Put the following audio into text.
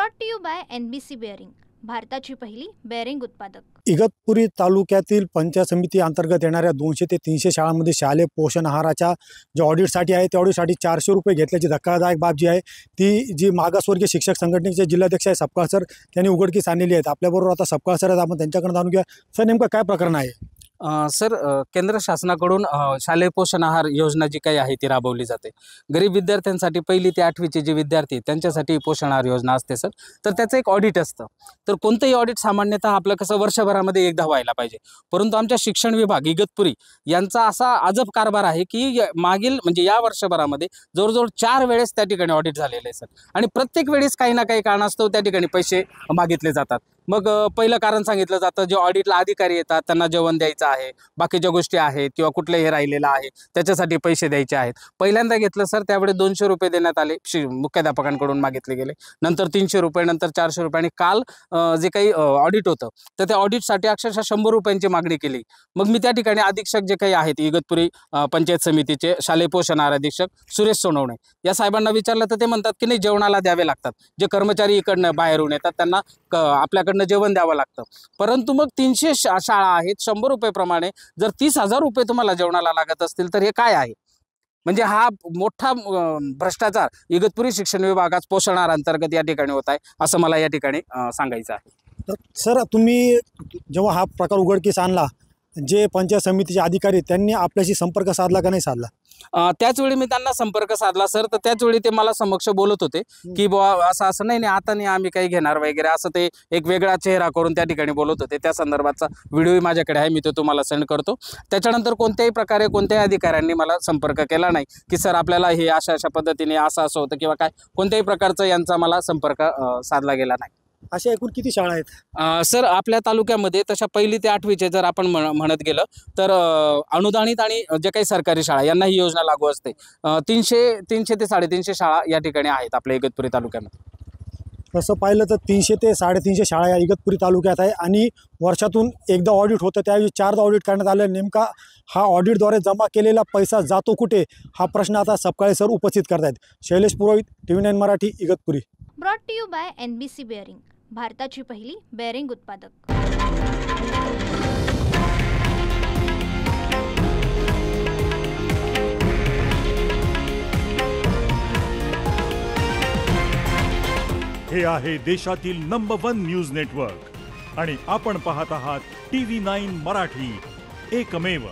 Brought to you by NBC bearing, भारताची पहिली bearing उत्पादक। इगतपुरी तालुक्यातील पंचायत समिती अंतर्गत येणाऱ्या 200 ते 300 शाळांमध्ये शालेय पोषण आहाराच्या जे ऑडिटसाठी आहे त्या ऑडिटसाठी 400 रुपये घेतल्याची धक्कादायक बाब जी आहे ती जी मागासवर्गीय शिक्षक संघटनेचे जिल्हाध्यक्ष आहे सपकाळ सर त्यांनी उघडकीस आणलेली आहेत। आपल्याबरोबर आता सपकाळ सर आहेत, आपण त्यांच्याकडे जाणून घेऊया। सर, नेमकं काय प्रकरण आहे? सर, केंद्र शासनाकडून शालेय पोषण आहार योजना जी काही आहे ती राबवली जाते। गरीब विद्यार्थ्यांसाठी 1ली ते 8वीचे जे विद्यार्थी त्यांच्यासाठी पोषण आहार योजना असते सर। तर त्याचं एक ऑडिट असतं। तर कोणतंही ऑडिट सामान्यतः आपलं कसं वर्षभरामध्ये एकदा व्हायला पाहिजे, परंतु आमच्या शिक्षण विभाग इगतपुरी यांचा असा अजब कारभार आहे की मागील म्हणजे या वर्षभरामध्ये जवळजवळ 4 वेळेस त्या ठिकाणी ऑडिट झालेलं आहे सर। आणि प्रत्येक वेळेस काही ना काही कारणास्तव त्या ठिकाणी पैसे मागितले जातात। मग पहिलं कारण सांगितलं जातं, जे ऑडिटला अधिकारी येतात त्यांना जेवण द्यायचं आहे, बाकीच्या गोष्टी आहेत किंवा कुठलंही राहिलेलं आहे त्याच्यासाठी पैसे द्यायचे आहेत। पहिल्यांदा घेतलं सर त्यावेळेस 200 रुपये देण्यात आले, मुख्याध्यापकांकडून मागितले गेले, नंतर 300 रुपये, नंतर 400 रुपये आणि काल जे काही ऑडिट होतं तर त्या ऑडिटसाठी अक्षरशः 100 रुपयांची मागणी केली। मग मी त्या ठिकाणी अधीक्षक जे काही आहेत इगतपुरी पंचायत समितीचे शालेय पोषण आहार अधीक्षक सुरेश सोनवणे या साहेबांना विचारलं तर ते म्हणतात की नाही, जेवणाला द्यावे लागतात, जे कर्मचारी इकडनं बाहेरून येतात त्यांना आपल्याकडनं जेवण द्यावं लागतं। परंतु मग 300 शाळा आहेत, 100 रुपये प्रमाणे जर 30,000 रुपये तुम्हाला जेवणाला लागत असतील तर हे काय आहे? म्हणजे हा मोठा भ्रष्टाचार इगतपुरी शिक्षण विभागात पोषण आहार अंतर्गत या ठिकाणी होत आहे, असं मला या ठिकाणी सांगायचं आहे। तर सर, तुम्ही जेव्हा हा प्रकार उघडकीस आणला, जे पंचायत समितीचे अधिकारी त्यांनी आपल्याशी संपर्क साधला का नाही साधला? त्याचवेळी मी त्यांना संपर्क साधला सर। तर त्याचवेळी ते मला समक्ष बोलत होते की बुवा असं नाही आता नाही आम्ही काही घेणार वगैरे, असं ते एक वेगळा चेहरा करून त्या ठिकाणी बोलत होते। त्या संदर्भाचा व्हिडिओही माझ्याकडे आहे, मी तो तुम्हाला सेंड करतो। त्याच्यानंतर कोणत्याही प्रकारे कोणत्याही अधिकाऱ्यांनी मला संपर्क केला नाही की सर आपल्याला हे अशा पद्धतीने असं होतं किंवा काय, कोणत्याही प्रकारचा यांचा मला संपर्क साधला गेला नाही। अशा एकूण किती शाळा आहेत सर आपल्या तालुक्यामध्ये? तशा 1ली ते 8वीचे जर आपण म्हणत गेलं तर अनुदानित आणि जे काही सरकारी शाळा यांना ही योजना लागू असते। 300 ते 350 शाळा या ठिकाणी आहेत आपल्या इगतपुरी तालुक्यामध्ये। तसं पाहिलं तर 300 ते 350 शाळा या इगतपुरी तालुक्यात आहे आणि वर्षातून एकदा ऑडिट होतं, त्यावेळी 4दा ऑडिट करण्यात आलं। नेमका हा ऑडिटद्वारे जमा केलेला पैसा जातो कुठे, हा प्रश्न आता सपकाळे सर उपस्थित करतायत। Shailesh Purohit, TV9 Marathi, Igatpuri. Brought to you by NBC bearing, भारताची पहिली बेअरिंग उत्पादक। हे आहे देशातील नंबर 1 न्यूज नेटवर्क आणि आपण पाहत आहात TV9 मराठी, एकमेव।